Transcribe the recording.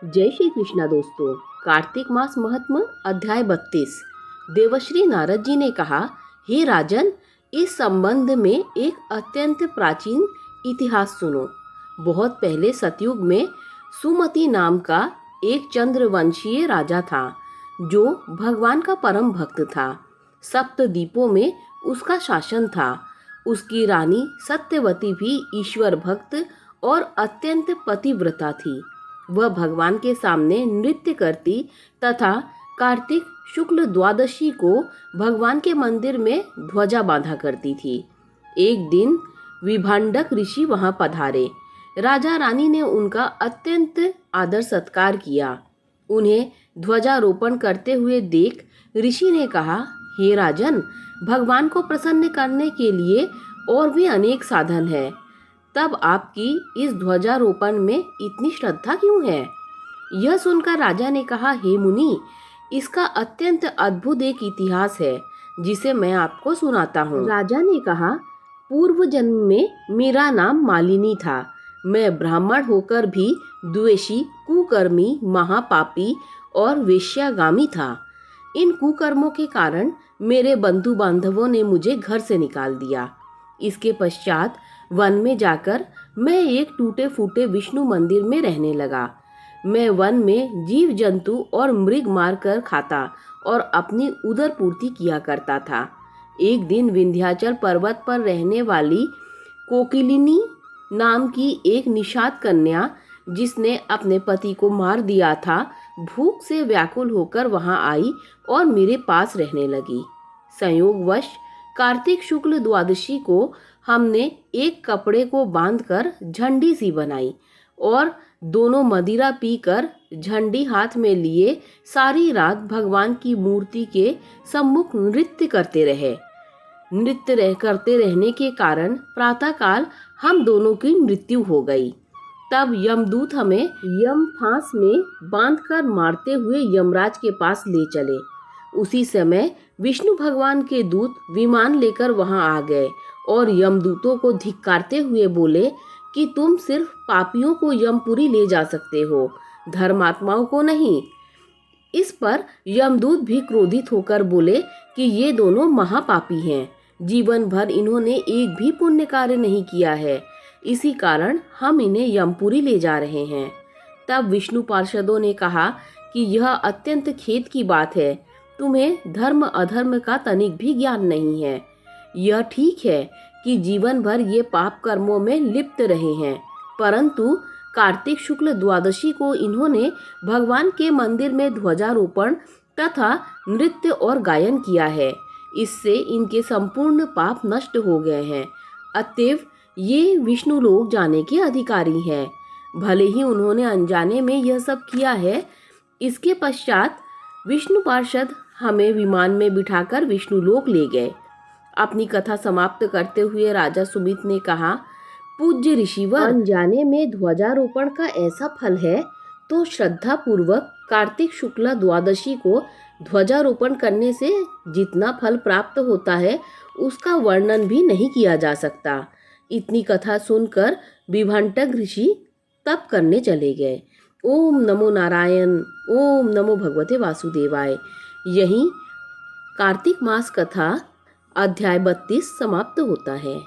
जय श्री कृष्णा दोस्तों। कार्तिक मास महात्म्य अध्याय 32। देवश्री नारद जी ने कहा, हे राजन, इस संबंध में एक अत्यंत प्राचीन इतिहास सुनो। बहुत पहले सतयुग में सुमति नाम का एक चंद्रवंशीय राजा था जो भगवान का परम भक्त था। सप्तद्वीपों में उसका शासन था। उसकी रानी सत्यवती भी ईश्वर भक्त और अत्यंत पतिव्रता थी। वह भगवान के सामने नृत्य करती तथा कार्तिक शुक्ल द्वादशी को भगवान के मंदिर में ध्वजा बांधा करती थी। एक दिन विभांडक ऋषि वहां पधारे। राजा रानी ने उनका अत्यंत आदर सत्कार किया। उन्हें ध्वजारोपण करते हुए देख ऋषि ने कहा, हे राजन, भगवान को प्रसन्न करने के लिए और भी अनेक साधन हैं, तब आपकी इस ध्वजारोपण में इतनी श्रद्धा क्यों है? यह सुनकर राजा ने कहा, हे मुनि, इसका अत्यंत अद्भुत एक इतिहास है जिसे मैं आपको सुनाता हूँ। राजा ने कहा, पूर्व जन्म में मेरा नाम मालिनी था। मैं ब्राह्मण होकर भी द्वेषी, कुकर्मी, महापापी और वेश्यागामी था। इन कुकर्मों के कारण मेरे बंधु बांधवों ने मुझे घर से निकाल दिया। इसके पश्चात वन में जाकर मैं एक टूटे फूटे विष्णु मंदिर में रहने लगा। मैं वन में जीव जंतु और मृग मार कर खाता और अपनी उदर पूर्ति किया करता था। एक दिन विंध्याचल पर्वत पर रहने वाली कोकिलिनी नाम की एक निषाद कन्या, जिसने अपने पति को मार दिया था, भूख से व्याकुल होकर वहां आई और मेरे पास रहने लगी। संयोगवश कार्तिक शुक्ल द्वादशी को हमने एक कपड़े को बांधकर झंडी सी बनाई और दोनों मदिरा पीकर झंडी हाथ में लिए सारी रात भगवान की मूर्ति के सम्मुख नृत्य करते रहे। करते रहने के कारण प्रातःकाल हम दोनों की मृत्यु हो गई। तब यमदूत हमें यम फांस में बांधकर मारते हुए यमराज के पास ले चले। उसी समय विष्णु भगवान के दूत विमान लेकर वहां आ गए और यमदूतों को धिक्कारते हुए बोले कि तुम सिर्फ पापियों को यमपुरी ले जा सकते हो, धर्मात्माओं को नहीं। इस पर यमदूत भी क्रोधित होकर बोले कि ये दोनों महापापी हैं। जीवन भर इन्होंने एक भी पुण्य कार्य नहीं किया है, इसी कारण हम इन्हें यमपुरी ले जा रहे हैं। तब विष्णु पार्षदों ने कहा कि यह अत्यंत खेद की बात है। तुम्हें धर्म अधर्म का तनिक भी ज्ञान नहीं है। यह ठीक है कि जीवन भर ये पाप कर्मों में लिप्त रहे हैं, परंतु कार्तिक शुक्ल द्वादशी को इन्होंने भगवान के मंदिर में ध्वजारोपण तथा नृत्य और गायन किया है। इससे इनके संपूर्ण पाप नष्ट हो गए हैं। अतएव ये विष्णु लोक जाने के अधिकारी हैं। भले ही उन्होंने अनजाने में यह सब किया है। इसके पश्चात विष्णु पार्षद हमें विमान में बिठाकर विष्णु लोक ले गए। अपनी कथा समाप्त करते हुए राजा सुमित ने कहा, पूज्य ऋषिवर, अनजाने में ध्वजारोपण का ऐसा फल है तो श्रद्धा पूर्वक कार्तिक शुक्ला द्वादशी को ध्वजारोपण करने से जितना फल प्राप्त होता है उसका वर्णन भी नहीं किया जा सकता। इतनी कथा सुनकर विभांडक ऋषि तप करने चले गए। ओम नमो नारायण, ओम नमो भगवते वासुदेवाय। यहीं कार्तिक मास कथा अध्याय 32 समाप्त होता है।